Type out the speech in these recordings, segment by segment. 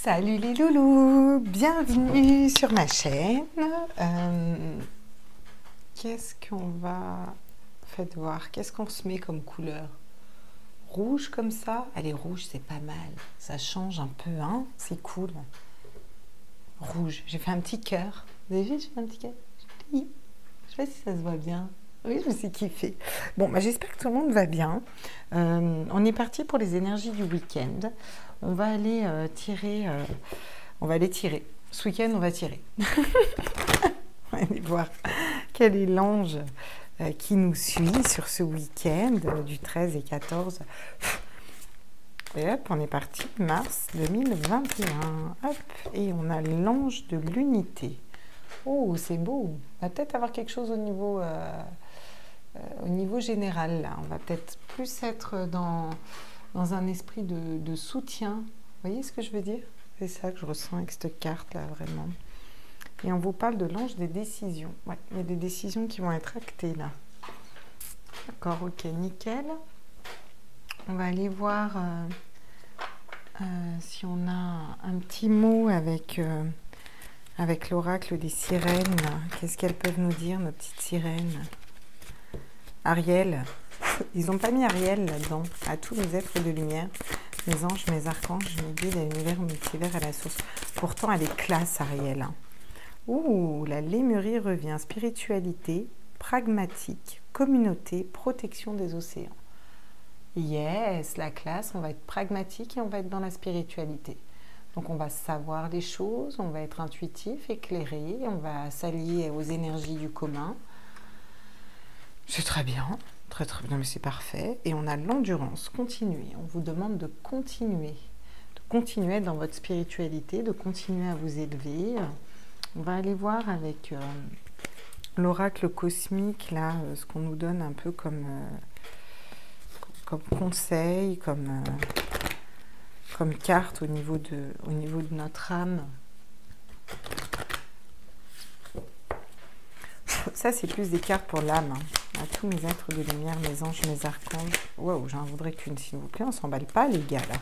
Salut les loulous, bienvenue sur ma chaîne. Qu'est-ce qu'on va... Faites voir, qu'est-ce qu'on se met comme couleur? Rouge comme ça? Allez, rouge, c'est pas mal. Ça change un peu, hein? C'est cool. Rouge, j'ai fait un petit cœur. Vous avez vu, j'ai fait un petit cœur? Joli. Je sais pas si ça se voit bien. Oui, je me suis kiffée. Bon, bah, j'espère que tout le monde va bien. On est parti pour les énergies du week-end. On va aller tirer. On va aller tirer. Ce week-end, on va tirer. On va aller voir quel est l'ange qui nous suit sur ce week-end du 13 et 14. Et hop, on est parti. Mars 2021. Hop, et on a l'ange de l'unité. Oh, c'est beau. On va peut-être avoir quelque chose au niveau général, là. On va peut-être plus être dans un esprit de soutien. Vous voyez ce que je veux dire? C'est ça que je ressens avec cette carte-là, vraiment. Et on vous parle de l'ange des décisions. Ouais, il y a des décisions qui vont être actées, là. D'accord, ok, nickel. On va aller voir si on a un petit mot avec l'oracle des sirènes. Qu'est-ce qu'elles peuvent nous dire, nos petites sirènes? Ariel. Ils n'ont pas mis Ariel là-dedans. À tous les êtres de lumière, mes anges, mes archanges, mes guides, à l'univers, au multivers, à la source. Pourtant, elle est classe, Ariel. Hein. Ouh, la lémurie revient. Spiritualité, pragmatique, communauté, protection des océans. Yes, la classe, on va être pragmatique et on va être dans la spiritualité. Donc, on va savoir les choses, on va être intuitif, éclairé, on va s'allier aux énergies du commun. C'est très bien, très bien, mais c'est parfait. Et on a l'endurance, continuer. On vous demande de continuer dans votre spiritualité, de continuer à vous élever. On va aller voir avec l'oracle cosmique, là, ce qu'on nous donne un peu comme conseil, comme carte au niveau de notre âme. Ça, c'est plus des cartes pour l'âme. Hein. À tous mes êtres de lumière, mes anges, mes archanges. Waouh, j'en voudrais qu'une, s'il vous plaît. On s'emballe pas, les gars, là.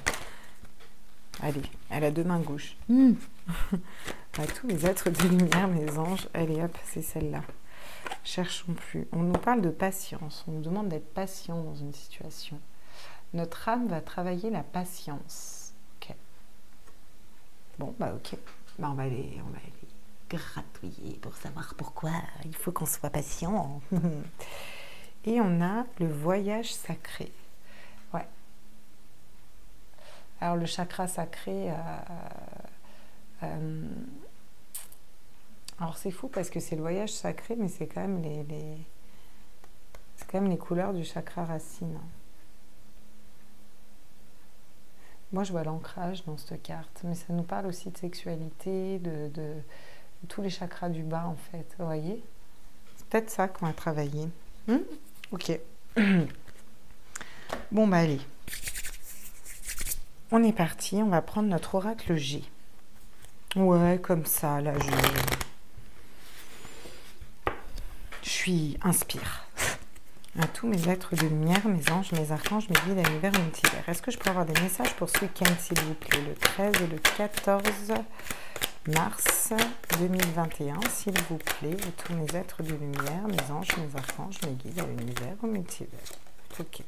Allez, elle a deux mains gauches. À tous mes êtres de lumière, mes anges. Allez, hop, c'est celle-là. Cherchons plus. On nous parle de patience. On nous demande d'être patient dans une situation. Notre âme va travailler la patience. Ok. Bon, bah ok. Bah, on va aller gratouiller pour savoir pourquoi il faut qu'on soit patient. Et on a le voyage sacré. Ouais. Alors le chakra sacré, alors c'est fou parce que c'est le voyage sacré, mais c'est quand même les couleurs du chakra racine. Moi je vois l'ancrage dans cette carte, mais ça nous parle aussi de sexualité, de tous les chakras du bas en fait, vous voyez? C'est peut-être ça qu'on va travailler. Ok. Bon bah allez. On est parti, on va prendre notre oracle G. Ouais, comme ça, là je suis inspire. À tous mes êtres de lumière, mes anges, mes archanges, mes guides, à l'univers, au multivers. Est-ce que je peux avoir des messages pour ce week-end, s'il vous plaît, le 13 et le 14 mars 2021, s'il vous plaît, à tous mes êtres de lumière, mes anges, mes archanges, mes guides, à l'univers, au multivers. Ok.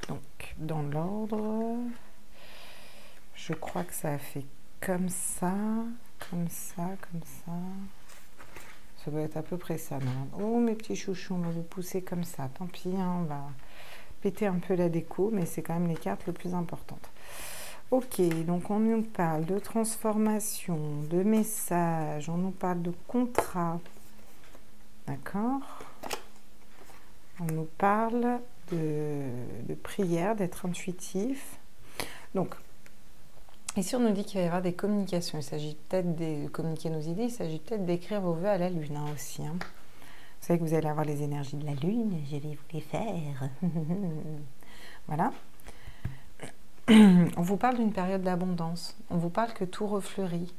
Donc, dans l'ordre, je crois que ça a fait comme ça, comme ça, comme ça. Ça doit être à peu près ça, non? Oh, mes petits chouchous, on va vous pousser comme ça. Tant pis, hein, on va péter un peu la déco, mais c'est quand même les cartes les plus importantes. Ok, donc on nous parle de transformation, de messages, on nous parle de contrat. D'accord? On nous parle de prière, d'être intuitif. Donc, ici on nous dit qu'il va y avoir des communications. Il s'agit peut-être de communiquer nos idées, il s'agit peut-être d'écrire vos vœux à la lune hein, aussi. Hein. Vous savez que vous allez avoir les énergies de la lune, je vais vous les faire. Voilà. On vous parle d'une période d'abondance. On vous parle que tout refleurit.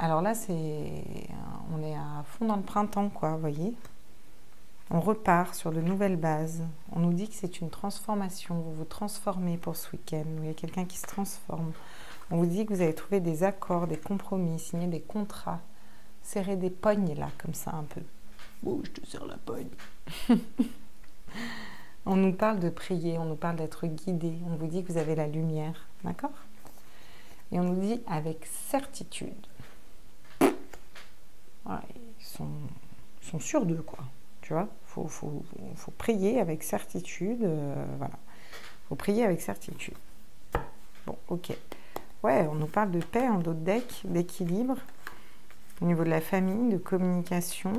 Alors là, on est à fond dans le printemps, quoi, vous voyez. On repart sur de nouvelles bases. On nous dit que c'est une transformation. Vous vous transformez pour ce week-end. Il y a quelqu'un qui se transforme. On vous dit que vous avez trouvé des accords, des compromis, signé des contrats, serré des pognes là, comme ça un peu. Oh, je te serre la pogne. On nous parle de prier, on nous parle d'être guidé, on vous dit que vous avez la lumière, d'accord? Et on nous dit avec certitude. Ouais, ils sont sûrs d'eux, quoi. Tu vois, faut prier avec certitude, voilà. Faut prier avec certitude. Bon, ok. Ouais, on nous parle de paix en d'autres decks, d'équilibre, au niveau de la famille, de communication,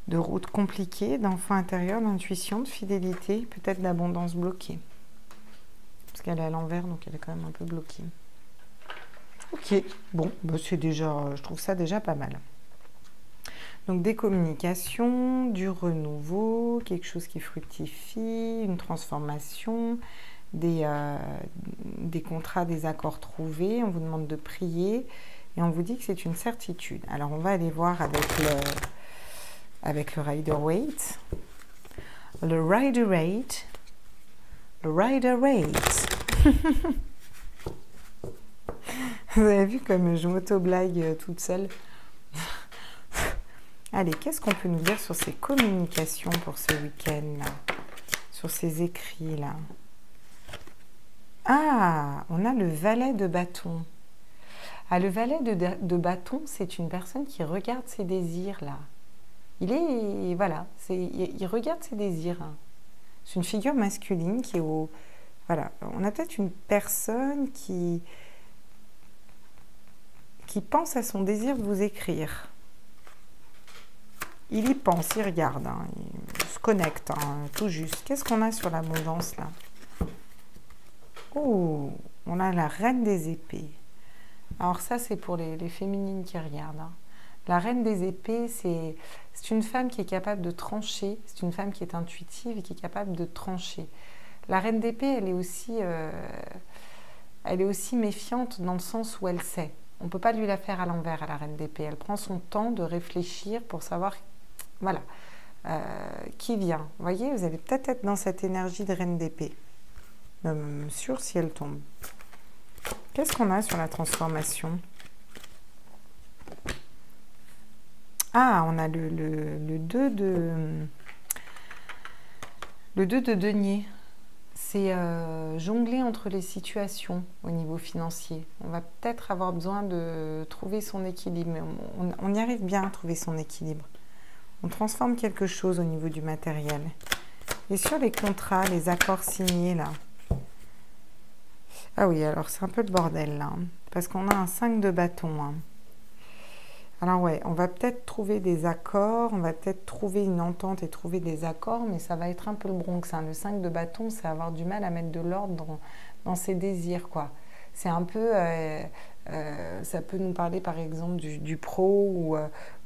de routes compliquées, d'enfants intérieurs, d'intuition, de fidélité, peut-être d'abondance bloquée. Parce qu'elle est à l'envers, donc elle est quand même un peu bloquée. Ok, bon, bah c'est déjà, je trouve ça déjà pas mal. Donc des communications, du renouveau, quelque chose qui fructifie, une transformation, des contrats, des accords trouvés. On vous demande de prier et on vous dit que c'est une certitude. Alors on va aller voir avec le Rider-Waite. Le Rider-Waite. Le Rider-Waite. Vous avez vu comme je m'auto-blague toute seule. Allez, qu'est-ce qu'on peut nous dire sur ces communications pour ce week-end, sur ces écrits-là? Ah, on a le valet de bâton. Ah, le valet de bâton, c'est une personne qui regarde ses désirs, là. Voilà, il regarde ses désirs. C'est une figure masculine qui est au... Voilà, on a peut-être une personne qui pense à son désir de vous écrire. Il y pense, il regarde, hein, il se connecte, hein, tout juste. Qu'est-ce qu'on a sur l'abondance, là? Oh, on a la reine des épées. Alors ça, c'est pour les féminines qui regardent. Hein. La reine des épées, c'est une femme qui est capable de trancher, c'est une femme qui est intuitive et qui est capable de trancher. La reine d'épée, elle est aussi méfiante dans le sens où elle sait. On ne peut pas lui la faire à l'envers à la reine d'épée. Elle prend son temps de réfléchir pour savoir, voilà, qui vient. Vous voyez, vous allez peut-être être dans cette énergie de reine d'épée. Même sûr si elle tombe. Qu'est-ce qu'on a sur la transformation? Ah, on a le 2 de denier. C'est jongler entre les situations au niveau financier. On va peut-être avoir besoin de trouver son équilibre, mais on y arrive bien à trouver son équilibre. On transforme quelque chose au niveau du matériel. Et sur les contrats, les accords signés, là. Ah oui, alors c'est un peu le bordel, là. Hein, parce qu'on a un 5 de bâton. Hein. Alors ouais, on va peut-être trouver des accords, on va peut-être trouver une entente et trouver des accords, mais ça va être un peu le Bronx. Hein. Le 5 de bâton, c'est avoir du mal à mettre de l'ordre dans ses désirs, quoi. C'est un peu... ça peut nous parler, par exemple, du pro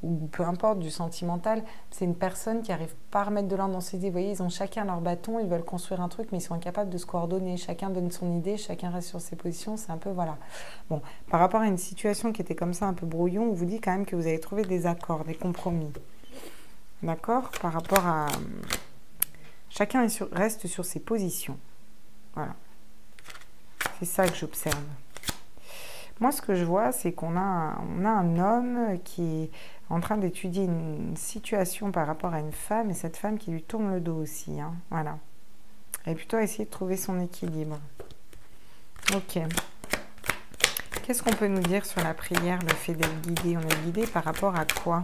ou peu importe, du sentimental. C'est une personne qui n'arrive pas à remettre de l'ordre dans ses idées. Vous voyez, ils ont chacun leur bâton, ils veulent construire un truc, mais ils sont incapables de se coordonner. Chacun donne son idée, chacun reste sur ses positions. C'est un peu, voilà. Bon, par rapport à une situation qui était comme ça, un peu brouillon, on vous dit quand même que vous avez trouvé des accords, des compromis. D'accord? Par rapport à... Chacun reste sur ses positions. Voilà. C'est ça que j'observe. Moi, ce que je vois, c'est qu'on a un homme qui est en train d'étudier une situation par rapport à une femme, et cette femme qui lui tourne le dos aussi. Hein, voilà. Elle est plutôt à essayer de trouver son équilibre. Ok. Qu'est-ce qu'on peut nous dire sur la prière, le fait d'être guidé? On est guidé par rapport à quoi?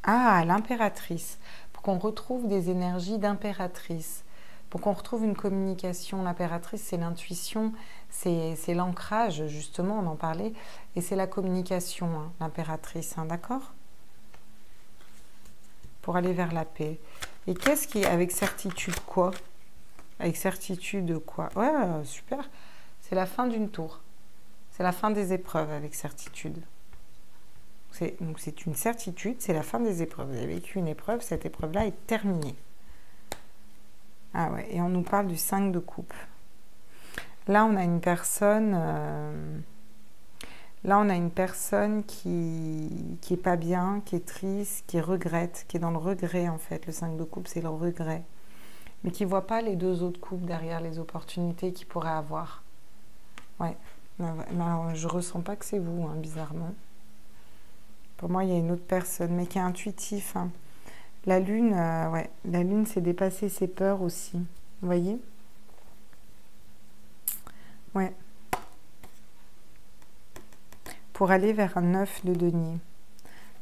Ah, l'impératrice. Pour qu'on retrouve des énergies d'impératrice. Pour qu'on retrouve une communication. L'impératrice, c'est l'intuition, c'est l'ancrage, justement, on en parlait, et c'est la communication, hein, l'impératrice, hein, d'accord? Pour aller vers la paix. Et qu'est-ce qui est avec certitude quoi? Avec certitude quoi? Ouais, super. C'est la fin d'une tour. C'est la fin des épreuves avec certitude. Donc c'est une certitude, c'est la fin des épreuves. Vous avez vécu une épreuve, cette épreuve-là est terminée. Ah ouais, et on nous parle du 5 de coupe. Là, on a une personne, qui est pas bien, qui est triste, qui regrette, qui est dans le regret en fait. Le 5 de coupe, c'est le regret. mais qui ne voit pas les deux autres couples derrière les opportunités qu'il pourrait avoir. Ouais. Alors, je ressens pas que c'est vous, hein, bizarrement. Pour moi, il y a une autre personne, mais qui est intuitif. Hein. La lune, ouais, la lune, c'est dépasser ses peurs aussi. Vous voyez? Ouais. Pour aller vers un 9 de denier.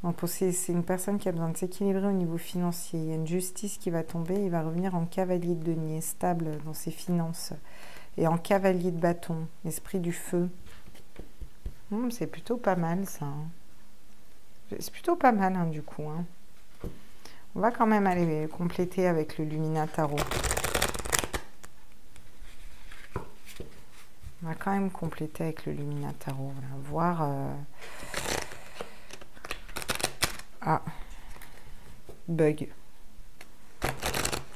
Donc, c'est une personne qui a besoin de s'équilibrer au niveau financier. Il y a une justice qui va tomber. Il va revenir en cavalier de denier, stable dans ses finances. Et en cavalier de bâton, esprit du feu. C'est plutôt pas mal, ça. Hein. C'est plutôt pas mal, hein, du coup. Hein. On va quand même aller compléter avec le Lumina Tarot. On va quand même compléter avec le Lumina Tarot. Voilà, voir... Ah. Bug.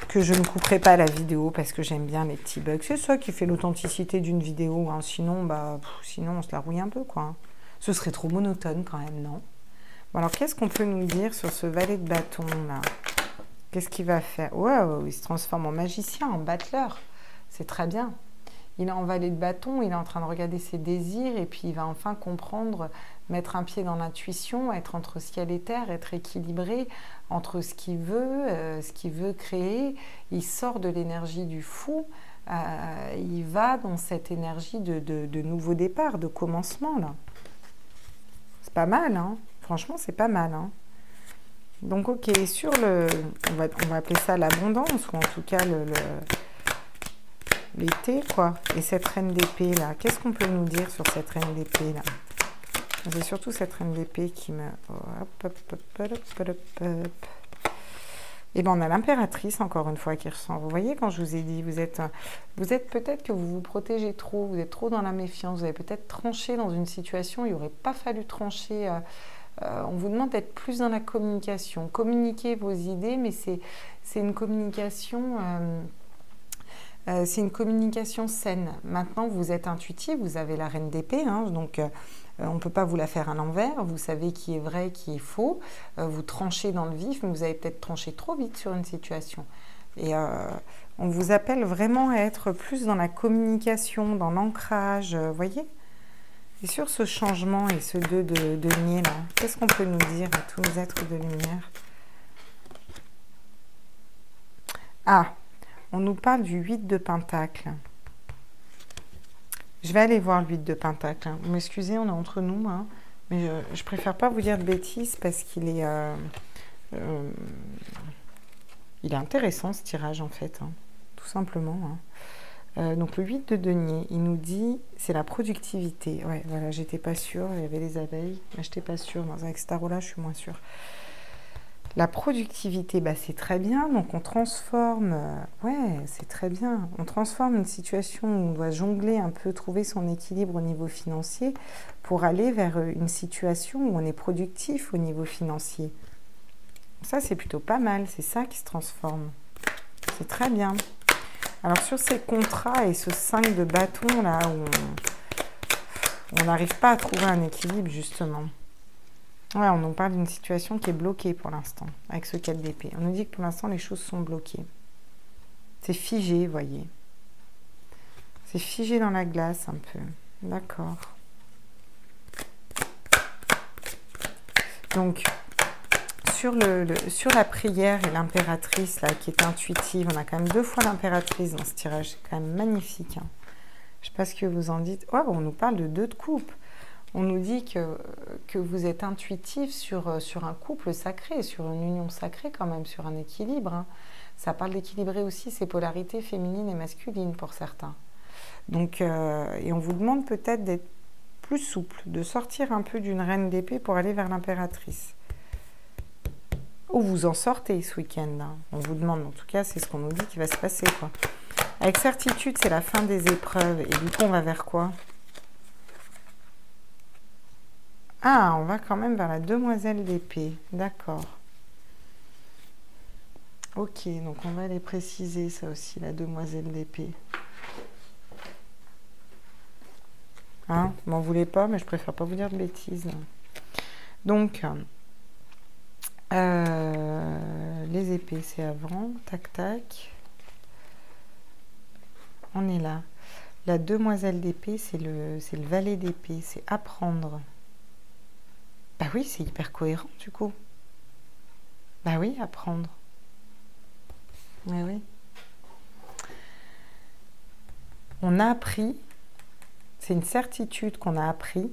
Que je ne couperai pas la vidéo parce que j'aime bien les petits bugs. C'est ça qui fait l'authenticité d'une vidéo. Hein. Sinon, sinon, on se la rouille un peu, quoi. Ce serait trop monotone quand même, non? Bon, alors, qu'est-ce qu'on peut nous dire sur ce valet de bâton, là? Qu'est-ce qu'il va faire? Wow, il se transforme en magicien, en battleur. C'est très bien. Il est en valet de bâton, il est en train de regarder ses désirs et puis il va enfin comprendre, mettre un pied dans l'intuition, être entre ciel et terre, être équilibré entre ce qu'il veut créer. Il sort de l'énergie du fou, il va dans cette énergie de nouveau départ, de commencement, là. C'est pas mal, hein. Franchement, c'est pas mal, hein. Donc, ok, sur le... On va appeler ça l'abondance, ou en tout cas l'été, quoi. Et cette reine d'épée, là, qu'est-ce qu'on peut nous dire sur cette reine d'épée, là? C'est surtout cette reine d'épée qui me... Et bien, on a l'impératrice, encore une fois, qui ressent. Vous voyez, quand je vous ai dit, vous êtes peut-être que vous vous protégez trop, vous êtes trop dans la méfiance, vous avez peut-être tranché dans une situation, il n'aurait pas fallu trancher... on vous demande d'être plus dans la communication. Communiquer vos idées, mais c'est une communication... c'est une communication saine. Maintenant, vous êtes intuitif, vous avez la reine d'épée, hein, donc on ne peut pas vous la faire à l'envers. Vous savez qui est vrai, qui est faux. Vous tranchez dans le vif, mais vous avez peut-être tranché trop vite sur une situation. Et on vous appelle vraiment à être plus dans la communication, dans l'ancrage, vous voyez? Et sur ce changement et ce 2 de denier, là, qu'est-ce qu'on peut nous dire à tous les êtres de lumière? Ah, on nous parle du 8 de Pentacle. Je vais aller voir le 8 de Pentacle. Hein. Vous m'excusez, on est entre nous, hein, mais je préfère pas vous dire de bêtises parce qu'il est, il est intéressant ce tirage en fait, hein, tout simplement. Hein. Donc le 8 de denier, il nous dit, c'est la productivité. Ouais, voilà, j'étais pas sûre, il y avait les abeilles, mais j'étais pas sûre. Avec ce tarot-là, je suis moins sûre. La productivité, c'est très bien, donc on transforme, ouais, c'est très bien, on transforme une situation où on doit jongler un peu, trouver son équilibre au niveau financier pour aller vers une situation où on est productif au niveau financier. Ça, c'est plutôt pas mal, c'est ça qui se transforme. C'est très bien. Alors, sur ces contrats et ce 5 de bâton, là, où on n'arrive pas à trouver un équilibre, justement. Ouais, on nous parle d'une situation qui est bloquée pour l'instant, avec ce 4 d'épée. On nous dit que pour l'instant, les choses sont bloquées. C'est figé, vous voyez. C'est figé dans la glace, un peu. D'accord. Donc, sur la prière et l'impératrice, là, qui est intuitive, on a quand même 2 fois l'impératrice dans ce tirage. C'est quand même magnifique. Hein. Je ne sais pas ce que vous en dites. Oh, on nous parle de 2 de coupe. On nous dit que vous êtes intuitif sur un couple sacré, sur une union sacrée quand même, sur un équilibre. Hein. Ça parle d'équilibrer aussi ces polarités féminines et masculines pour certains. Donc, et on vous demande peut-être d'être plus souple, de sortir un peu d'une reine d'épée pour aller vers l'impératrice. Ou vous en sortez ce week-end. Hein. On vous demande, en tout cas, c'est ce qu'on nous dit qui va se passer, quoi. Avec certitude, c'est la fin des épreuves. Et du coup, on va vers quoi ? Ah, on va quand même vers la demoiselle d'épée. D'accord. Ok, donc on va les préciser, ça aussi, la demoiselle d'épée. Hein, m'en voulez pas, mais je préfère pas vous dire de bêtises. Donc, les épées, c'est avant. Tac, tac. on est là. La demoiselle d'épée, c'est le valet d'épée, c'est apprendre. Bah oui, c'est hyper cohérent du coup. Bah oui, apprendre. Mais oui. On a appris, c'est une certitude qu'on a appris.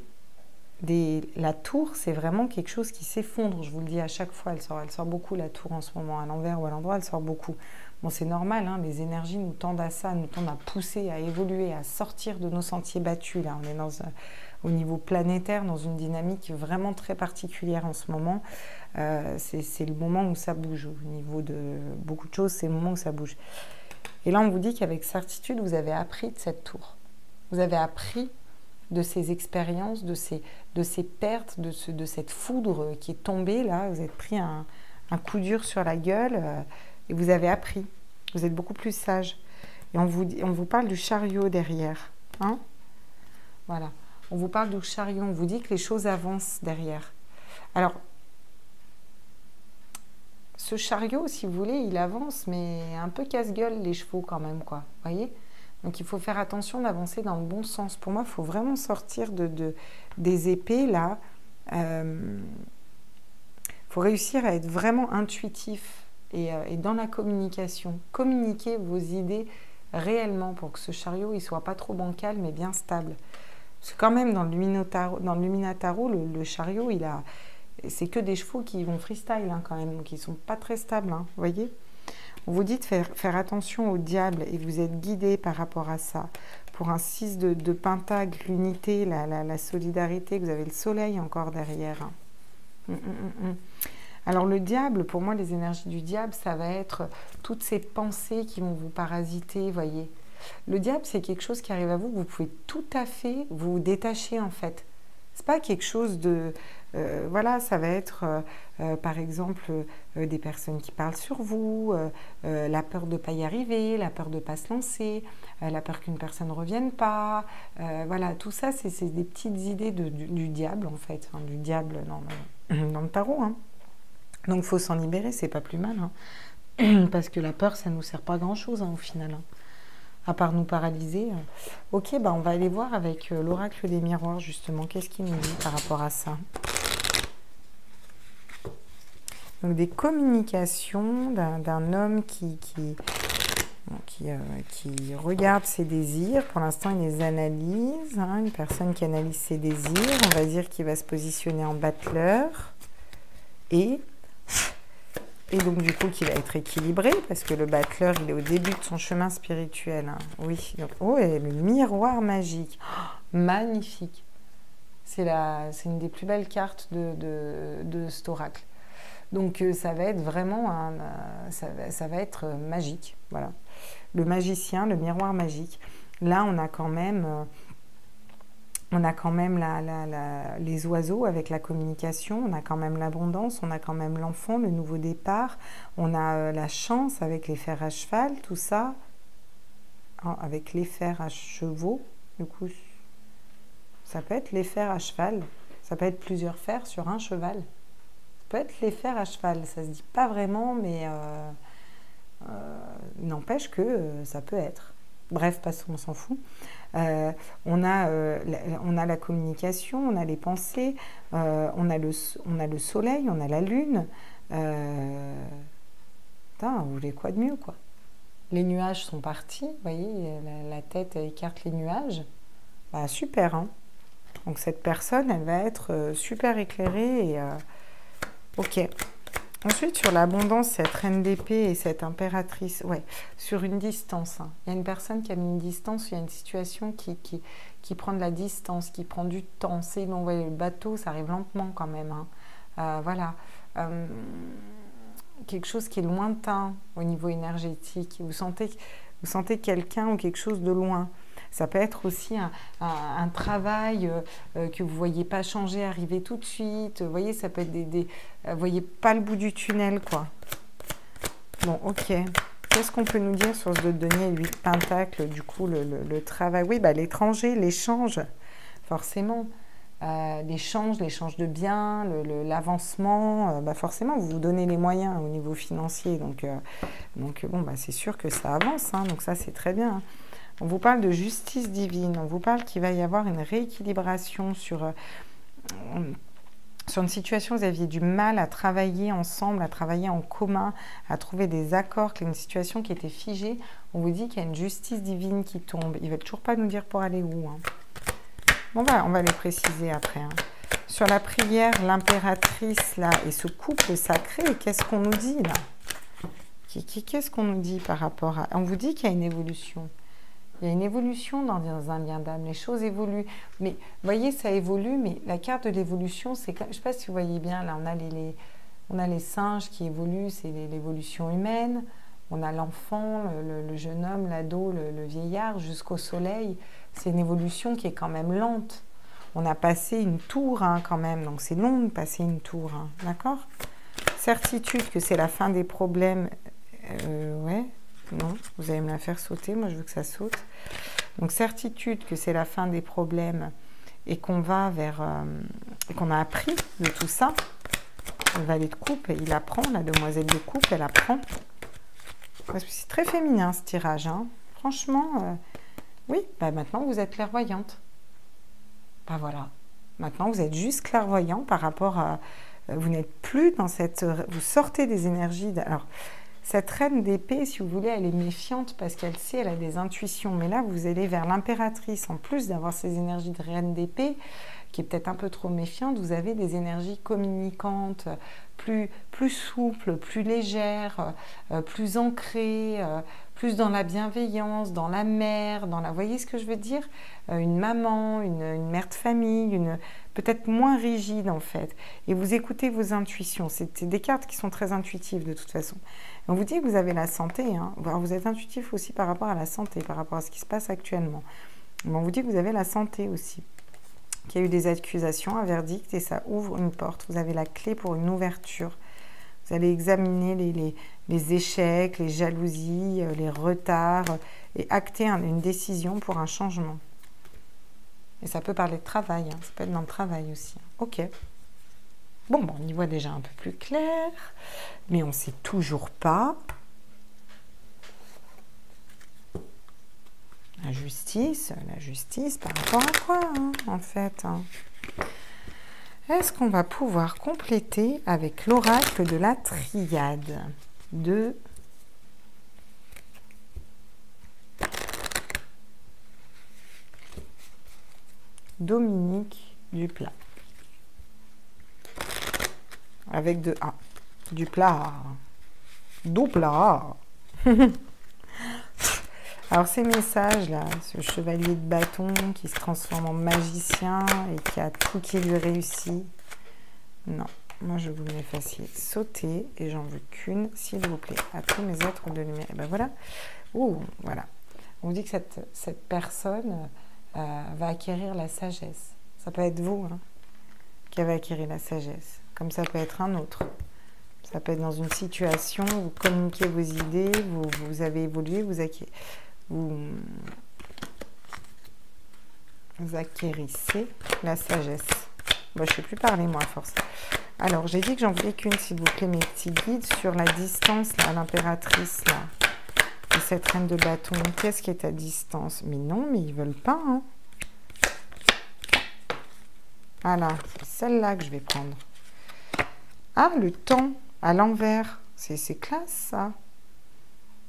La tour, c'est vraiment quelque chose qui s'effondre, je vous le dis à chaque fois, elle sort beaucoup la tour en ce moment, à l'envers ou à l'endroit, elle sort beaucoup. Bon, c'est normal, hein, les énergies nous tendent à ça, nous tendent à pousser, à évoluer, à sortir de nos sentiers battus. Là, on est au niveau planétaire, dans une dynamique vraiment très particulière en ce moment. C'est le moment où ça bouge, au niveau de beaucoup de choses, c'est le moment où ça bouge. Et là, on vous dit qu'avec certitude, vous avez appris de cette tour. Vous avez appris de ces expériences, de ces pertes, de cette foudre qui est tombée, là. Vous avez pris un coup dur sur la gueule et vous avez appris. Vous êtes beaucoup plus sage. Et on vous parle du chariot derrière. Hein? Voilà. On vous parle du chariot. On vous dit que les choses avancent derrière. Alors, ce chariot, si vous voulez, il avance, mais un peu casse-gueule, les chevaux quand même, quoi. Vous voyez ? Donc, il faut faire attention d'avancer dans le bon sens. Pour moi, il faut vraiment sortir des épées, là. Il faut réussir à être vraiment intuitif et dans la communication. Communiquer vos idées réellement pour que ce chariot ne soit pas trop bancal, mais bien stable. Parce que quand même, dans le Luminataro, le chariot, c'est que des chevaux qui vont freestyle, hein, quand même. Donc, ils ne sont pas très stables, hein, vous voyez ? On vous dit de faire attention au diable et vous êtes guidé par rapport à ça. Pour un 6 de pentacle, l'unité, la solidarité, vous avez le soleil encore derrière. Alors le diable, pour moi, les énergies du diable, ça va être toutes ces pensées qui vont vous parasiter, voyez. Le diable, c'est quelque chose qui arrive à vous, vous pouvez tout à fait vous détacher en fait. C'est pas quelque chose de... voilà, ça va être, par exemple, des personnes qui parlent sur vous, la peur de ne pas y arriver, la peur de ne pas se lancer, la peur qu'une personne ne revienne pas. Voilà, tout ça, c'est des petites idées du diable, en fait, hein, du diable dans le tarot. Hein. Donc, il faut s'en libérer, c'est pas plus mal. Hein, parce que la peur, ça ne nous sert pas à grand-chose, hein, au final. Hein. À part nous paralyser. Ok, bah on va aller voir avec l'oracle des miroirs, justement. Qu'est-ce qu'il nous dit par rapport à ça? Donc, des communications d'un homme qui regarde ses désirs. Pour l'instant, il les analyse. Hein, une personne qui analyse ses désirs. On va dire qu'il va se positionner en battleur. Et donc, du coup, qu'il va être équilibré, parce que le battleur, il est au début de son chemin spirituel. Hein. Oui. Donc, oh, et le miroir magique. Oh, magnifique. C'est une des plus belles cartes de cet oracle. Donc, ça va être vraiment ça va être magique. Voilà. Le magicien, le miroir magique. Là, on a quand même... les oiseaux avec la communication, on a quand même l'abondance, on a quand même l'enfant, le nouveau départ, on a la chance avec les fers à cheval, tout ça, avec les fers à chevaux, du coup, ça peut être les fers à cheval, ça peut être plusieurs fers sur un cheval, ça peut être les fers à cheval, ça se dit pas vraiment, mais n'empêche que ça peut être. Bref, passons, on s'en fout. On a la communication, on a les pensées, on a le soleil, on a la lune. Putain, vous voulez quoi de mieux, quoi? Les nuages sont partis, vous voyez, la tête écarte les nuages. Bah, super, hein? Donc cette personne, elle va être super éclairée. Et, ok. Ensuite, sur l'abondance, cette reine d'épée et cette impératrice, ouais, sur une distance. Hein. Il y a une personne qui a mis une distance, il y a une situation qui prend de la distance, qui prend du temps. C'est, bon, ouais, le bateau, ça arrive lentement quand même. Hein. Voilà. Quelque chose qui est lointain au niveau énergétique. Vous sentez quelqu'un ou quelque chose de loin. Ça peut être aussi un travail que vous ne voyez pas changer, arriver tout de suite. Vous voyez, ça peut être vous ne voyez pas le bout du tunnel, quoi. Bon, ok. Qu'est-ce qu'on peut nous dire sur ce denier 8 pentacles, du coup, le travail? Oui, bah, l'étranger, l'échange, forcément. L'échange de biens, l'avancement, bah forcément, vous vous donnez les moyens au niveau financier. Donc bon, bah, c'est sûr que ça avance. Hein, donc ça, c'est très bien. On vous parle de justice divine. On vous parle qu'il va y avoir une rééquilibration sur une situation où vous aviez du mal à travailler ensemble, à travailler en commun, à trouver des accords, qu'il y a une situation qui était figée. On vous dit qu'il y a une justice divine qui tombe. Il ne va toujours pas nous dire pour aller où. Hein. Bon, on va les préciser après. Hein. Sur la prière, l'impératrice, là, et ce couple sacré, qu'est-ce qu'on nous dit, là? Qu'est-ce qu'on nous dit par rapport à... On vous dit qu'il y a une évolution. Il y a une évolution dans un lien d'âme. Les choses évoluent. Mais, vous voyez, ça évolue, mais la carte de l'évolution, c'est... Je ne sais pas si vous voyez bien, là, on a les singes qui évoluent, c'est l'évolution humaine. On a l'enfant, le jeune homme, l'ado, le vieillard, jusqu'au soleil. C'est une évolution qui est quand même lente. On a passé une tour, hein, quand même. Donc, c'est long de passer une tour, hein, d'accord? Certitude que c'est la fin des problèmes. Ouais, non, vous allez me la faire sauter. Moi, je veux que ça saute. Donc, certitude que c'est la fin des problèmes et qu'on va vers... et qu'on a appris de tout ça. Le valet de coupe, il apprend. La demoiselle de coupe, elle apprend. Parce que c'est très féminin, ce tirage. Hein. Franchement, oui, bah, maintenant, vous êtes clairvoyante. Ben voilà. Maintenant, vous êtes juste clairvoyant par rapport à... Vous n'êtes plus dans cette... Vous sortez des énergies... Alors, cette reine d'épée, si vous voulez, elle est méfiante parce qu'elle sait, elle a des intuitions. Mais là, vous allez vers l'impératrice. En plus d'avoir ces énergies de reine d'épée, qui est peut-être un peu trop méfiante, vous avez des énergies communicantes, plus souples, plus légères, plus ancrées, plus dans la bienveillance, dans la mère, dans la... Vous voyez ce que je veux dire? Une maman, une mère de famille, peut-être moins rigide en fait. Et vous écoutez vos intuitions. C'est des cartes qui sont très intuitives de toute façon. On vous dit que vous avez la santé. Hein. Vous êtes intuitif aussi par rapport à la santé, par rapport à ce qui se passe actuellement. Mais on vous dit que vous avez la santé aussi. Qu'il y a eu des accusations, un verdict et ça ouvre une porte. Vous avez la clé pour une ouverture. Vous allez examiner les échecs, les jalousies, les retards et acter une décision pour un changement. Et ça peut parler de travail, hein. Ça peut être dans le travail aussi. Ok. Bon, on y voit déjà un peu plus clair, mais on ne sait toujours pas. La justice par rapport à quoi, hein, en fait, hein. Est-ce qu'on va pouvoir compléter avec l'oracle de la triade de Dominique Duplat avec de A. Duplat. Douplat. Alors ces messages-là, ce chevalier de bâton qui se transforme en magicien et qui a tout qui lui réussit. Non, moi je vous le mets facile. Sauter et j'en veux qu'une, s'il vous plaît. À tous mes êtres de lumière. Et ben voilà. Ouh, voilà. On dit que cette personne va acquérir la sagesse. Ça peut être vous, hein, qui avez acquéri la sagesse. Comme ça peut être un autre. Ça peut être dans une situation, vous communiquez vos idées, vous avez évolué, vous acquérissez la sagesse. Bon, je ne sais plus parler, moi, à force. Alors, j'ai dit que j'en voulais qu'une, s'il vous plaît, mes petits guides, sur la distance, là, l'impératrice, là, et cette reine de bâton. Qu'est-ce qui est à distance? Mais non, mais ils ne veulent pas, hein. Voilà, c'est celle-là que je vais prendre. Ah, le temps, à l'envers. C'est classe, ça.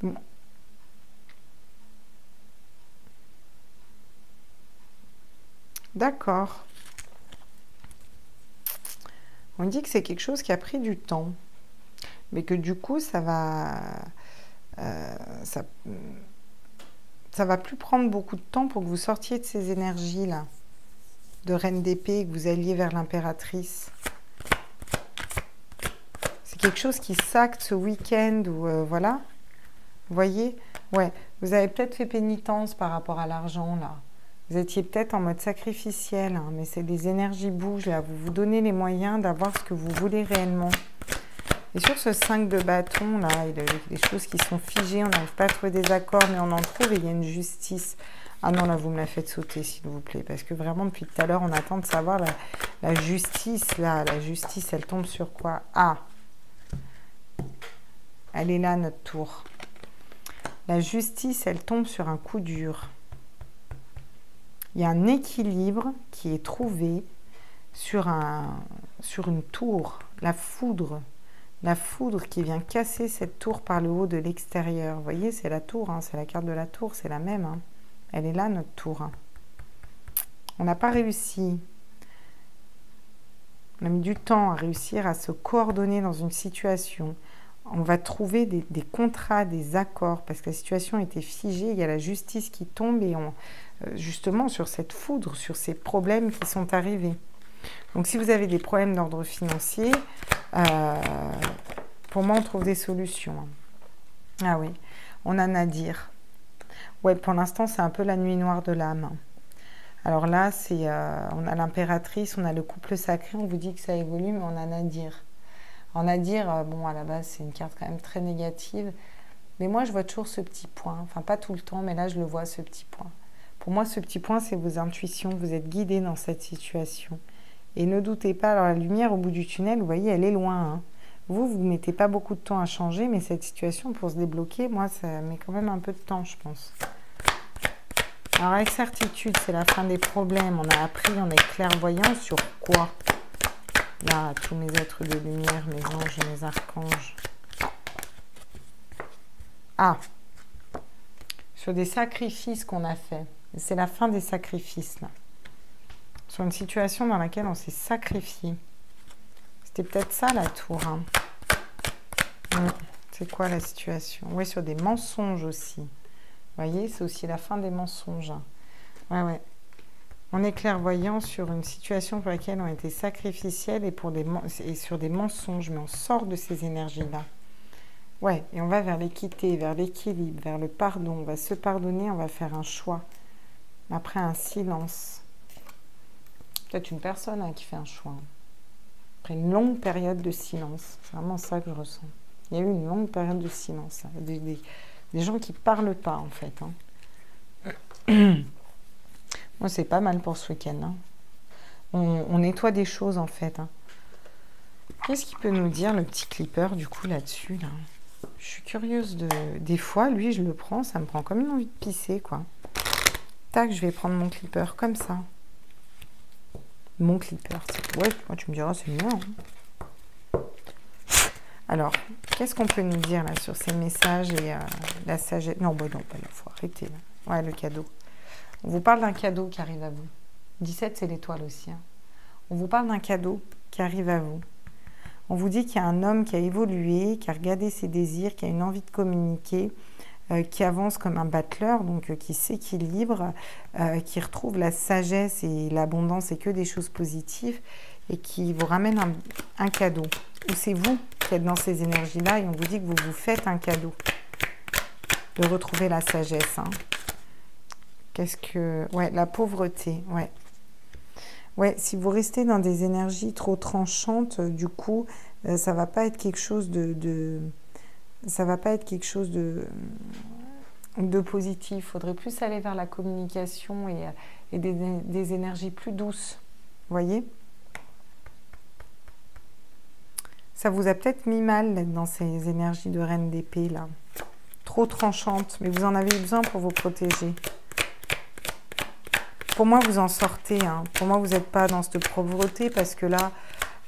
Bon. D'accord. On dit que c'est quelque chose qui a pris du temps. Mais que du coup, ça va... ça va plus prendre beaucoup de temps pour que vous sortiez de ces énergies-là. De reine d'épée et que vous alliez vers l'impératrice. C'est quelque chose qui s'acte ce week-end ou voilà. Vous voyez? Ouais, vous avez peut-être fait pénitence par rapport à l'argent, là. Vous étiez peut-être en mode sacrificiel, hein, mais c'est les énergies bougent, là. Vous vous donnez les moyens d'avoir ce que vous voulez réellement. Et sur ce 5 de bâton, là, il y a des choses qui sont figées, on n'arrive pas à trouver des accords, mais on en trouve et il y a une justice. Ah non, là, vous me la faites sauter, s'il vous plaît, parce que vraiment, depuis tout à l'heure, on attend de savoir la justice, là. La justice, elle tombe sur quoi? Ah! Elle est là, notre tour. La justice, elle tombe sur un coup dur. Il y a un équilibre qui est trouvé sur une tour, la foudre qui vient casser cette tour par le haut de l'extérieur. Vous voyez, c'est la tour, hein, c'est la carte de la tour, c'est la même. Hein. Elle est là, notre tour. Hein. On n'a pas réussi. On a mis du temps à réussir à se coordonner dans une situation. On va trouver des contrats, des accords, parce que la situation était figée, il y a la justice qui tombe, et justement sur cette foudre, sur ces problèmes qui sont arrivés. Donc si vous avez des problèmes d'ordre financier, pour moi on trouve des solutions. Ah oui, on a Nadir. Ouais, pour l'instant c'est un peu la nuit noire de l'âme. Alors là, on a l'impératrice, on a le couple sacré, on vous dit que ça évolue, mais on a Nadir. Alors Nadir, bon, à la base, c'est une carte quand même très négative. Mais moi, je vois toujours ce petit point. Enfin, pas tout le temps, mais là, je le vois, ce petit point. Pour moi, ce petit point, c'est vos intuitions. Vous êtes guidé dans cette situation. Et ne doutez pas, alors la lumière au bout du tunnel, vous voyez, elle est loin. Hein. Vous ne mettez pas beaucoup de temps à changer, mais cette situation, pour se débloquer, moi, ça met quand même un peu de temps, je pense. Alors, avec certitude, c'est la fin des problèmes. On a appris, on est clairvoyant sur quoi? Là, tous mes êtres de lumière, mes anges, mes archanges. Ah, sur des sacrifices qu'on a faits. C'est la fin des sacrifices, là. Sur une situation dans laquelle on s'est sacrifié. C'était peut-être ça, la tour. Hein. C'est quoi la situation? Oui, sur des mensonges aussi. Vous voyez, c'est aussi la fin des mensonges. Ouais, ouais. On est clairvoyant sur une situation pour laquelle on était sacrificiel et sur des mensonges, mais on sort de ces énergies-là. Ouais, et on va vers l'équité, vers l'équilibre, vers le pardon. On va se pardonner, on va faire un choix. Après un silence. Peut-être une personne qui fait un choix. Après une longue période de silence. C'est vraiment ça que je ressens. Il y a eu une longue période de silence. Des gens qui ne parlent pas, en fait. Hein. Moi, c'est pas mal pour ce week-end. Hein. On nettoie des choses, en fait. Hein. Qu'est-ce qu'il peut nous dire, le petit clipper, du coup, là-dessus là Je suis curieuse de... Des fois, lui, je le prends, ça me prend comme une envie de pisser, quoi. Tac, je vais prendre mon clipper, comme ça. Mon clipper. Ouais, moi, tu me diras, c'est mieux. Hein. Alors, qu'est-ce qu'on peut nous dire, là, sur ces messages et la sagesse? Non, bah non, il faut arrêter, là. Ouais, le cadeau. On vous parle d'un cadeau qui arrive à vous. 17, c'est l'étoile aussi. Hein. On vous parle d'un cadeau qui arrive à vous. On vous dit qu'il y a un homme qui a évolué, qui a regardé ses désirs, qui a une envie de communiquer, qui avance comme un battleur, donc qui s'équilibre, qui retrouve la sagesse et l'abondance et que des choses positives, et qui vous ramène un cadeau. Ou c'est vous qui êtes dans ces énergies-là et on vous dit que vous vous faites un cadeau. De retrouver la sagesse. Hein. Qu'est-ce que... Ouais, la pauvreté, ouais. Ouais, si vous restez dans des énergies trop tranchantes, du coup, ça va pas être quelque chose ça va pas être quelque chose de positif. Il faudrait plus aller vers la communication et des énergies plus douces. Vous voyez? Ça vous a peut-être mis mal d'être dans ces énergies de reine d'épée, là. Trop tranchantes, mais vous en avez besoin pour vous protéger. Pour moi, vous en sortez. Hein. Pour moi, vous n'êtes pas dans cette pauvreté parce que là,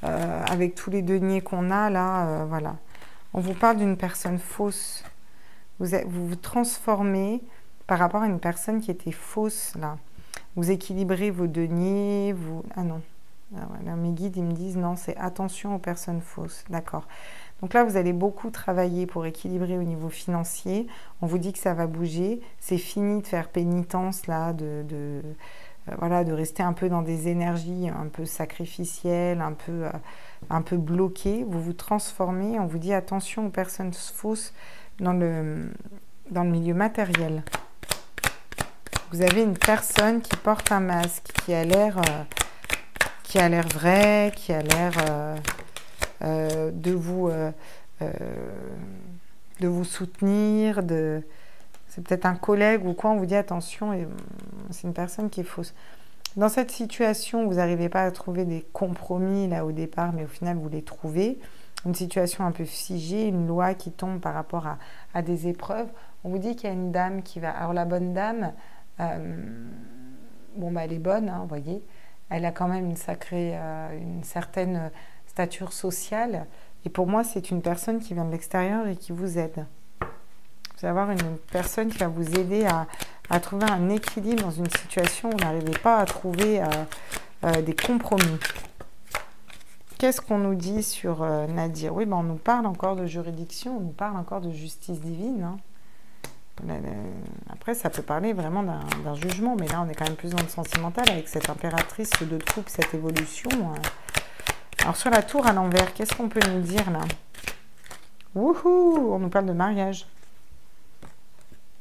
avec tous les deniers qu'on a, là, voilà. On vous parle d'une personne fausse. Vous vous transformez par rapport à une personne qui était fausse, là. Vous équilibrez vos deniers, Ah non. Ah, voilà, mes guides, ils me disent non, c'est attention aux personnes fausses. D'accord. Donc là, vous allez beaucoup travailler pour équilibrer au niveau financier. On vous dit que ça va bouger. C'est fini de faire pénitence, là, voilà, de rester un peu dans des énergies un peu sacrificielles, un peu bloquées. Vous vous transformez. On vous dit attention aux personnes fausses dans le milieu matériel. Vous avez une personne qui porte un masque, qui a l'air vrai, qui a l'air de vous soutenir, c'est peut-être un collègue ou quoi, on vous dit attention, c'est une personne qui est fausse. Dans cette situation, vous n'arrivez pas à trouver des compromis là au départ, mais au final vous les trouvez. Une situation un peu figée, une loi qui tombe par rapport à des épreuves. On vous dit qu'il y a une dame qui va... Alors la bonne dame, bon, bah, elle est bonne, hein, vous voyez. Elle a quand même une certaine stature sociale. Et pour moi, c'est une personne qui vient de l'extérieur et qui vous aide. Vous allez avoir une personne qui va vous aider à trouver un équilibre dans une situation où vous n'arrivez pas à trouver des compromis. Qu'est-ce qu'on nous dit sur Nadir? Oui, ben on nous parle encore de juridiction, on nous parle encore de justice divine. Hein. Après, ça peut parler vraiment d'un jugement, mais là, on est quand même plus dans le sentimental avec cette impératrice, ce 2 de coupe, cette évolution. Alors, sur la tour à l'envers, qu'est-ce qu'on peut nous dire là? Wouhou! On nous parle de mariage.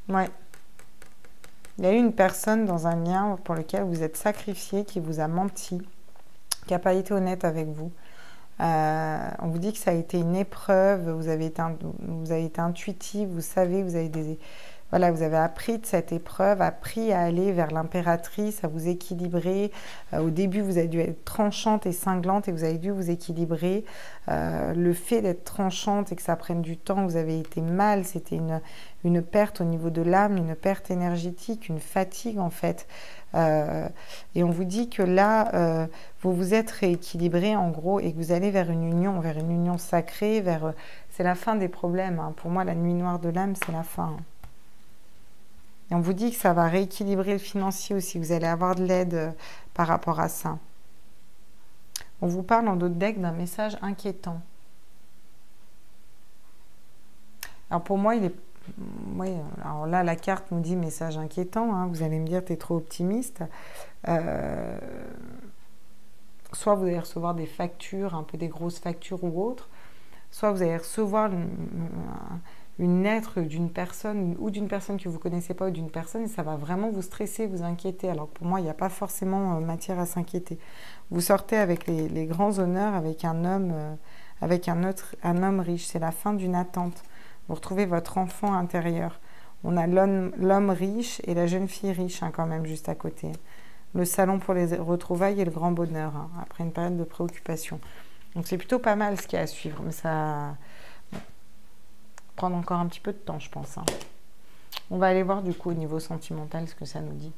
Ouais. Il y a eu une personne dans un lien pour lequel vous êtes sacrifié, qui vous a menti, qui n'a pas été honnête avec vous. On vous dit que ça a été une épreuve, vous avez été intuitif, vous savez, vous avez appris de cette épreuve, appris à aller vers l'impératrice, à vous équilibrer. Au début, vous avez dû être tranchante et cinglante et vous avez dû vous équilibrer. Le fait d'être tranchante et que ça prenne du temps, vous avez été mal, c'était une perte au niveau de l'âme, une perte énergétique, une fatigue en fait. Et on vous dit que là, vous vous êtes rééquilibré en gros et que vous allez vers une union sacrée, c'est la fin des problèmes. Hein. Pour moi, la nuit noire de l'âme, c'est la fin. Et on vous dit que ça va rééquilibrer le financier aussi. Vous allez avoir de l'aide par rapport à ça. On vous parle en d'autres decks d'un message inquiétant. Alors pour moi, oui, alors là, la carte nous dit message inquiétant. Hein. Vous allez me dire, tu es trop optimiste. Soit vous allez recevoir des factures, un peu des grosses factures ou autres. Soit vous allez recevoir une lettre d'une personne ou d'une personne que vous ne connaissez pas ou d'une personne et ça va vraiment vous stresser, vous inquiéter. Alors pour moi, il n'y a pas forcément matière à s'inquiéter. Vous sortez avec les grands honneurs, avec un homme, un homme riche. C'est la fin d'une attente. Vous retrouvez votre enfant intérieur. On a l'homme riche et la jeune fille riche hein, quand même juste à côté. Le salon pour les retrouvailles et le grand bonheur, hein, après une période de préoccupation. Donc c'est plutôt pas mal ce qu'il y a à suivre, mais ça va prendre encore un petit peu de temps, je pense. Hein. On va aller voir du coup au niveau sentimental ce que ça nous dit.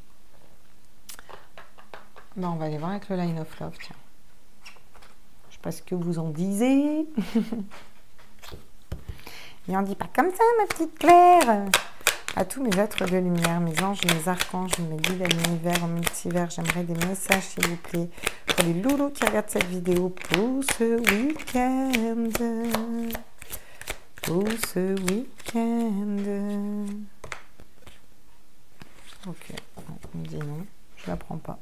Ben, on va aller voir avec le Line of Love, tiens. Je sais pas ce que vous en disiez. Et on dit pas comme ça, ma petite Claire. À tous mes êtres de lumière, mes anges, mes archanges, mes guides à l'univers, au multivers, j'aimerais des messages, s'il vous plaît, pour les loulous qui regardent cette vidéo pour ce week-end. Pour ce week-end. Ok, on me dit non, je la prends pas.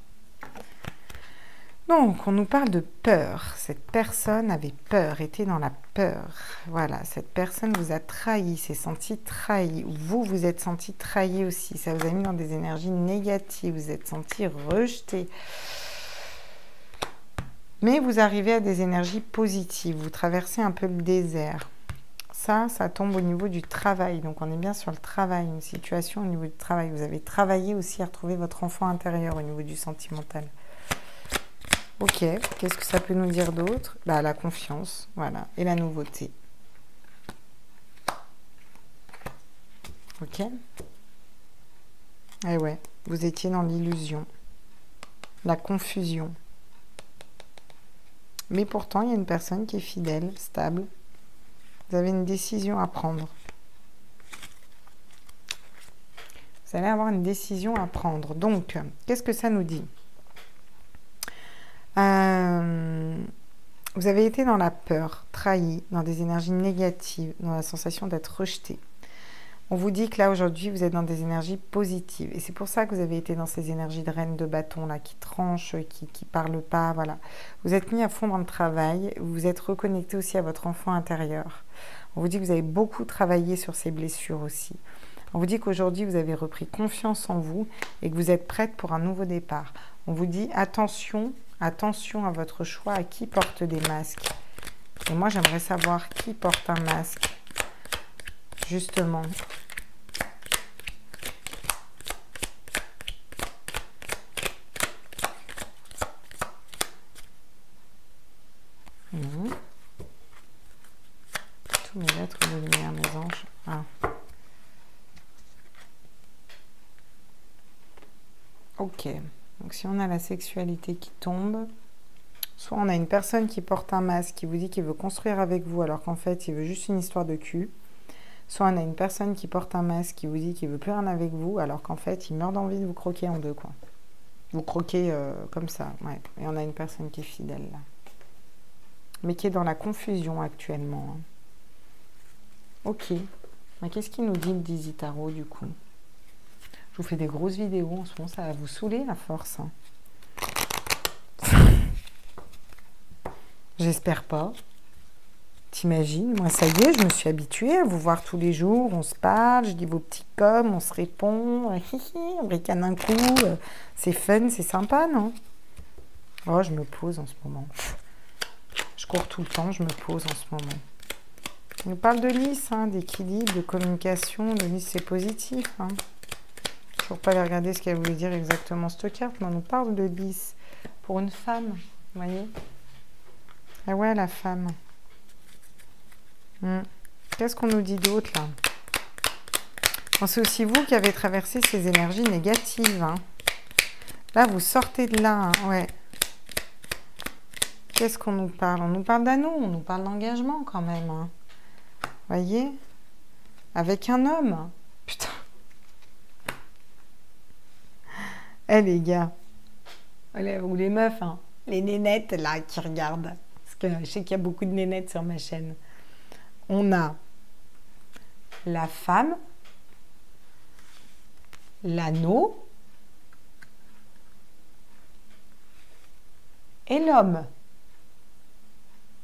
Donc, on nous parle de peur. Cette personne avait peur, était dans la peur. Voilà, cette personne vous a trahi, s'est sentie trahi. Vous, vous êtes senti trahi aussi. Ça vous a mis dans des énergies négatives. Vous êtes senti rejeté. Mais vous arrivez à des énergies positives. Vous traversez un peu le désert. Ça tombe au niveau du travail. Donc, on est bien sur le travail. Une situation au niveau du travail. Vous avez travaillé aussi à retrouver votre enfant intérieur au niveau du sentimental. Ok, qu'est-ce que ça peut nous dire d'autre? Bah, la confiance, voilà, et la nouveauté. Ok. Eh ouais, vous étiez dans l'illusion, la confusion. Mais pourtant, il y a une personne qui est fidèle, stable. Vous avez une décision à prendre. Vous allez avoir une décision à prendre. Donc, qu'est-ce que ça nous dit? Vous avez été dans la peur, trahi, dans des énergies négatives, dans la sensation d'être rejeté. On vous dit que là, aujourd'hui, vous êtes dans des énergies positives. Et c'est pour ça que vous avez été dans ces énergies de reine de bâton, là, qui tranchent, qui ne parlent pas, voilà. Vous êtes mis à fond dans le travail, vous vous êtes reconnecté aussi à votre enfant intérieur. On vous dit que vous avez beaucoup travaillé sur ces blessures aussi. On vous dit qu'aujourd'hui, vous avez repris confiance en vous et que vous êtes prête pour un nouveau départ. On vous dit attention, attention à votre choix, à qui porte des masques. Et moi, j'aimerais savoir qui porte un masque, justement. Tous mes êtres de lumière, mes anges. Ah. Ok. Donc Donc si on a la sexualité qui tombe, soit on a une personne qui porte un masque, qui vous dit qu'il veut construire avec vous, alors qu'en fait, il veut juste une histoire de cul. Soit on a une personne qui porte un masque, qui vous dit qu'il veut plus rien avec vous, alors qu'en fait, il meurt d'envie de vous croquer en deux, quoi. Vous croquez comme ça, ouais. Et on a une personne qui est fidèle, là. Mais qui est dans la confusion actuellement. Hein. Ok. Mais qu'est-ce qu'il nous dit le Dizzy Tarot, du coup? Je vous fais des grosses vidéos en ce moment, ça va vous saouler à force. Hein. J'espère pas. T'imagines? Moi, ça y est, je me suis habituée à vous voir tous les jours. On se parle, je dis vos petits coms, on se répond. On ricane un coup. C'est fun, c'est sympa, non? Oh, je me pose en ce moment. Je cours tout le temps, je me pose en ce moment. On nous parle de Lys, hein, d'équilibre, de communication. De Lys, c'est positif. Hein. Toujours pas aller regarder ce qu'elle voulait dire exactement cette carte, mais on nous parle de Lys pour une femme, vous voyez? Ah ouais, la femme. Qu'est-ce qu'on nous dit d'autre, là? Bon, c'est aussi vous qui avez traversé ces énergies négatives. Hein. Là, vous sortez de là, hein, ouais. Qu'est-ce qu'on nous parle? On nous parle d'anneau, on nous parle d'engagement quand même. Hein. Voyez? Avec un homme. Putain. Eh les gars. Ou les meufs, hein. Les nénettes là qui regardent. Parce que je sais qu'il y a beaucoup de nénettes sur ma chaîne. On a la femme, l'anneau et l'homme.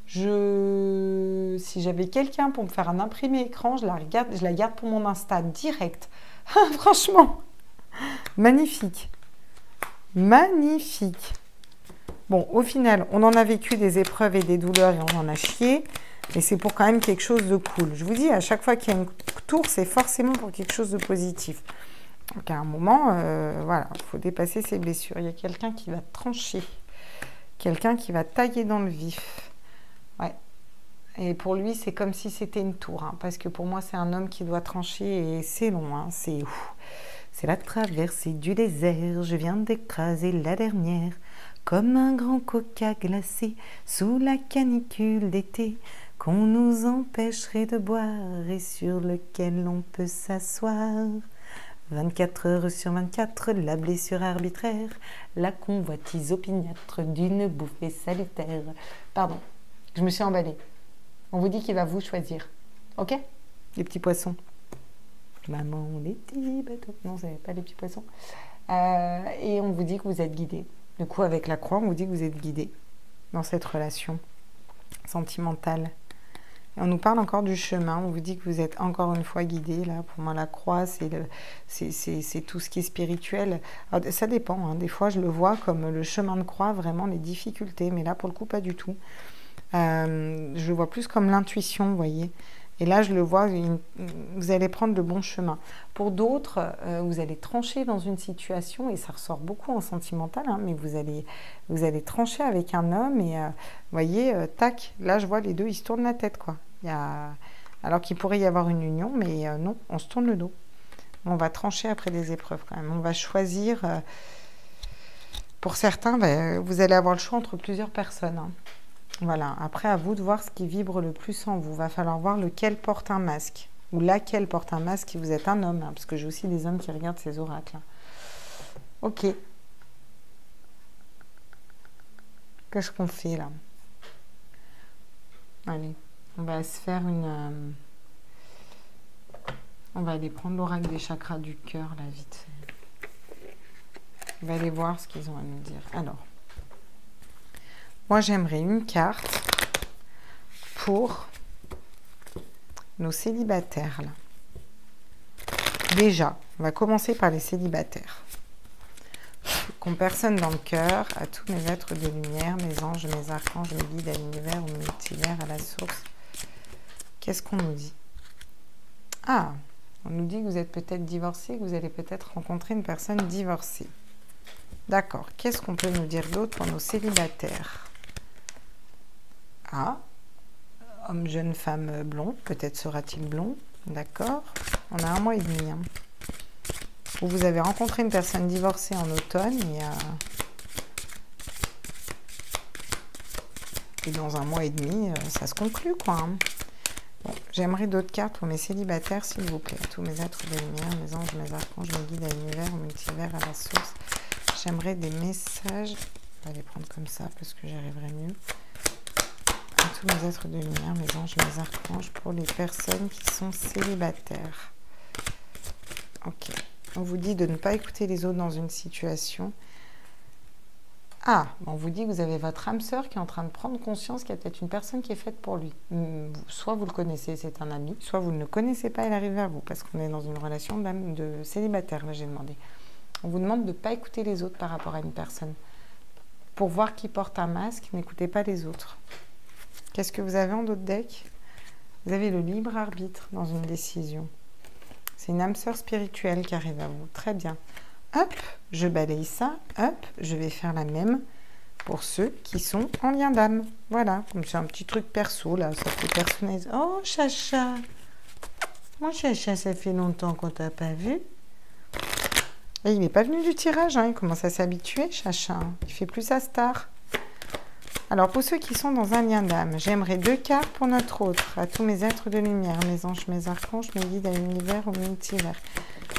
Si j'avais quelqu'un pour me faire un imprimé écran, je la garde pour mon Insta direct. Franchement, magnifique. Magnifique. Bon, au final, on en a vécu des épreuves et des douleurs et on en a chié. Mais c'est pour quand même quelque chose de cool. Je vous dis, à chaque fois qu'il y a une tour, c'est forcément pour quelque chose de positif. Donc à un moment, voilà, il faut dépasser ses blessures. Il y a quelqu'un qui va trancher. Quelqu'un qui va tailler dans le vif. Ouais. Et pour lui, c'est comme si c'était une tour. Hein, parce que pour moi, c'est un homme qui doit trancher et c'est long. Hein, c'est la traversée du désert. Je viens d'écraser la dernière. Comme un grand coca glacé sous la canicule d'été. Qu'on nous empêcherait de boire et sur lequel on peut s'asseoir. 24 heures sur 24, la blessure arbitraire, la convoitise opiniâtre d'une bouffée salutaire. Pardon, je me suis emballée. On vous dit qu'il va vous choisir. Ok? Les petits poissons. Maman, les petits bateaux. Non, c'est pas les petits poissons. Et on vous dit que vous êtes guidé. Du coup, avec la croix, on vous dit que vous êtes guidé dans cette relation sentimentale. Et on nous parle encore du chemin, on vous dit que vous êtes encore une fois guidé. Là, pour moi, la croix, c'est tout ce qui est spirituel. Alors, ça dépend, hein. Des fois, je le vois comme le chemin de croix, vraiment les difficultés, mais là, pour le coup, pas du tout. Je le vois plus comme l'intuition, vous voyez. Et là, je le vois, vous allez prendre le bon chemin. Pour d'autres, vous allez trancher dans une situation, et ça ressort beaucoup en sentimental, hein, mais vous allez trancher avec un homme, et vous voyez, tac, là, je vois les deux, ils se tournent la tête, quoi. Alors qu'il pourrait y avoir une union, mais non, on se tourne le dos. On va trancher après des épreuves, quand même. On va choisir, pour certains, vous allez avoir le choix entre plusieurs personnes, hein. Voilà, après à vous de voir ce qui vibre le plus en vous. Va falloir voir lequel porte un masque. Ou laquelle porte un masque si vous êtes un homme. Hein, parce que j'ai aussi des hommes qui regardent ces oracles. Hein. Ok. Qu'est-ce qu'on fait là? Allez, on va se faire une... On va aller prendre l'oracle des chakras du cœur là, vite. On va aller voir ce qu'ils ont à nous dire. Alors. Moi, j'aimerais une carte pour nos célibataires. Là. Déjà, on va commencer par les célibataires. Qu'on personne dans le cœur, à tous mes êtres de lumière, mes anges, mes archanges, mes guides, à l'univers, au multivers, à la source. Qu'est-ce qu'on nous dit? Ah, on nous dit que vous êtes peut-être divorcé, que vous allez peut-être rencontrer une personne divorcée. D'accord. Qu'est-ce qu'on peut nous dire d'autre pour nos célibataires? Ah, homme, jeune, femme, blond. Peut-être sera-t-il blond. D'accord. On a 1 mois et demi. Hein. Où vous avez rencontré une personne divorcée en automne et puis dans un mois et demi, ça se conclut, quoi. Hein. Bon, j'aimerais d'autres cartes pour mes célibataires, s'il vous plaît. Tous mes êtres de lumière, mes anges, mes archanges, mes guides à l'univers, au multivers, à la source. J'aimerais des messages. On va les prendre comme ça parce que j'y arriverai mieux. À tous mes êtres de lumière, mes anges, mes archanges, pour les personnes qui sont célibataires. Ok. On vous dit de ne pas écouter les autres dans une situation. Ah, on vous dit que vous avez votre âme sœur qui est en train de prendre conscience qu'il y a peut-être une personne qui est faite pour lui. Soit vous le connaissez, c'est un ami, soit vous ne le connaissez pas, elle arrive vers vous, parce qu'on est dans une relation de célibataire, là j'ai demandé. On vous demande de ne pas écouter les autres par rapport à une personne. Pour voir qui porte un masque, n'écoutez pas les autres. Qu'est-ce que vous avez en d'autres decks? Vous avez le libre arbitre dans une décision. C'est une âme sœur spirituelle qui arrive à vous. Très bien. Hop, je balaye ça. Hop, je vais faire la même pour ceux qui sont en lien d'âme. Voilà, comme c'est un petit truc perso, là, ça fait personnaliser. Oh, Chacha! Mon Chacha, ça fait longtemps qu'on t'a pas vu. Et il n'est pas venu du tirage, hein, il commence à s'habituer, Chacha. Il fait plus sa star. Alors, pour ceux qui sont dans un lien d'âme, j'aimerais 2 cartes pour notre autre. À tous mes êtres de lumière, mes anges, mes archanges, mes guides à l'univers, au multivers.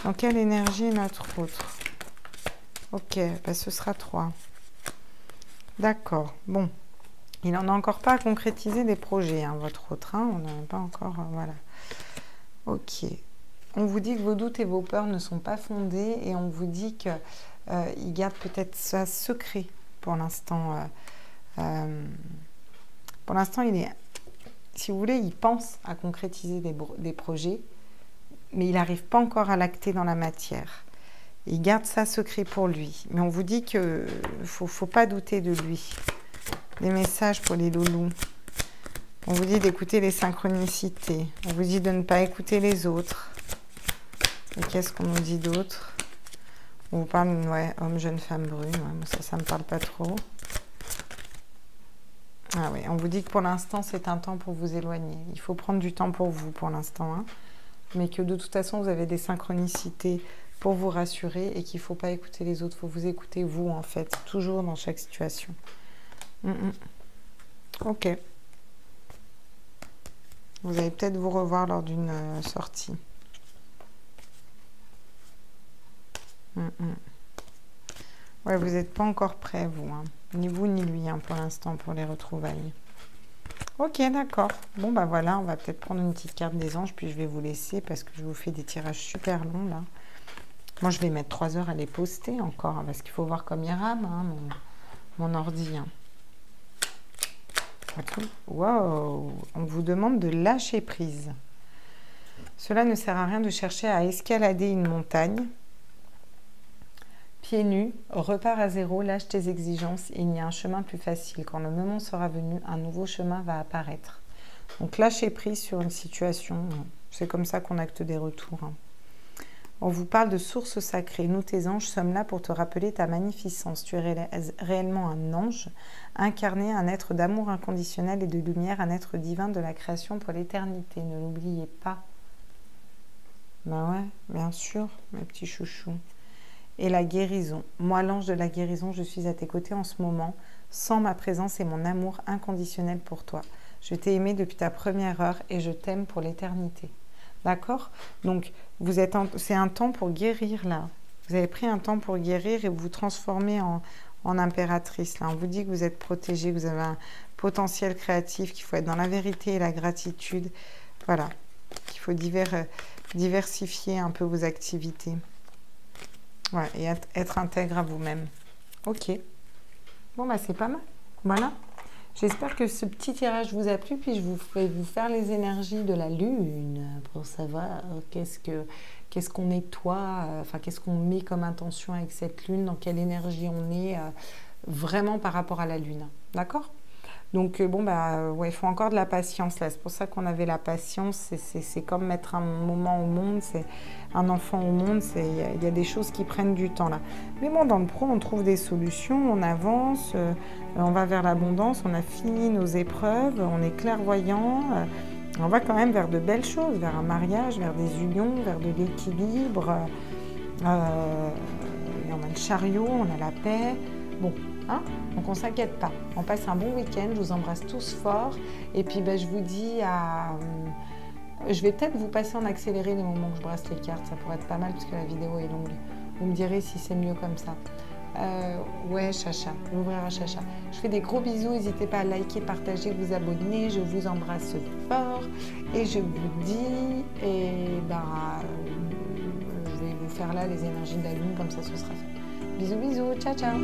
Dans quelle énergie est notre autre? Ok, bah ce sera 3. D'accord, bon. Il n'en a encore pas à concrétiser des projets, hein, votre autre. Hein, on n'en a pas encore, voilà. Ok. On vous dit que vos doutes et vos peurs ne sont pas fondés et on vous dit qu'il garde peut-être ça secret pour l'instant. Pour l'instant, il est, si vous voulez, il pense à concrétiser des projets, mais il n'arrive pas encore à l'acter dans la matière. Il garde ça secret pour lui. Mais on vous dit qu'il ne faut pas douter de lui. Des messages pour les loulous. On vous dit d'écouter les synchronicités. On vous dit de ne pas écouter les autres. Et qu'est-ce qu'on nous dit d'autre? On vous parle, ouais, homme, jeune, femme, brune. Ouais, ça ne me parle pas trop. Ah oui, on vous dit que pour l'instant, c'est un temps pour vous éloigner. Il faut prendre du temps pour vous pour l'instant. Hein. Mais que de toute façon, vous avez des synchronicités pour vous rassurer et qu'il ne faut pas écouter les autres. Il faut vous écouter vous, en fait, toujours dans chaque situation. Ok. Vous allez peut-être vous revoir lors d'une sortie. Ouais, vous n'êtes pas encore prêts, vous. Hein. Ni vous, ni lui, hein, pour l'instant, pour les retrouvailles. Ok, d'accord. Bon, bah voilà, on va peut-être prendre une petite carte des anges, puis je vais vous laisser parce que je vous fais des tirages super longs, là. Moi, je vais mettre 3 heures à les poster encore, hein, parce qu'il faut voir comme il rame, hein, mon ordi. Hein. Wow, on vous demande de lâcher prise. Cela ne sert à rien de chercher à escalader une montagne. Pieds nus, repars à zéro, lâche tes exigences, il y a un chemin plus facile. Quand le moment sera venu, un nouveau chemin va apparaître. Donc lâcher prise sur une situation, c'est comme ça qu'on acte des retours. Hein. On vous parle de sources sacrées. Nous, tes anges, sommes là pour te rappeler ta magnificence. Tu es réellement un ange, incarné, un être d'amour inconditionnel et de lumière, un être divin de la création pour l'éternité. Ne l'oubliez pas. Ben ouais, bien sûr, mes petits chouchous. Et la guérison. Moi, l'ange de la guérison, je suis à tes côtés en ce moment, sans ma présence et mon amour inconditionnel pour toi. Je t'ai aimé depuis ta première heure et je t'aime pour l'éternité. D'accord? Donc, c'est un temps pour guérir, là. Vous avez pris un temps pour guérir et vous transformer en impératrice. Là. On vous dit que vous êtes protégé, que vous avez un potentiel créatif, qu'il faut être dans la vérité et la gratitude. Voilà. Qu'il faut diversifier un peu vos activités. Ouais, et être intègre à vous-même. Ok. Bon, bah c'est pas mal. Voilà. J'espère que ce petit tirage vous a plu, puis je vous ferai vous faire les énergies de la lune pour savoir qu'est-ce qu'on nettoie, enfin qu'est-ce qu'on met comme intention avec cette lune, dans quelle énergie on est vraiment par rapport à la lune. D'accord? Donc bon bah ouais, il faut encore de la patience là. C'est pour ça qu'on avait la patience. C'est comme mettre un moment au monde, c'est un enfant au monde. Il y a des choses qui prennent du temps là. Mais bon, dans le pro, on trouve des solutions, on avance, on va vers l'abondance, on a fini nos épreuves, on est clairvoyant. On va quand même vers de belles choses, vers un mariage, vers des unions, vers de l'équilibre. On a le chariot, on a la paix. Bon. Hein, donc on ne s'inquiète pas. On passe un bon week-end. Je vous embrasse tous fort. Et puis je vous dis à... Je vais peut-être vous passer en accéléré les moments que je brasse les cartes. Ça pourrait être pas mal parce que la vidéo est longue. Vous me direz si c'est mieux comme ça. Ouais, Chacha, l'ouvrir à Chacha. Je fais des gros bisous. N'hésitez pas à liker, partager, vous abonner. Je vous embrasse fort. Et je vous dis... je vais vous faire là les énergies de la lune. Comme ça, ce sera fait. Bisous, bisous. Ciao, ciao.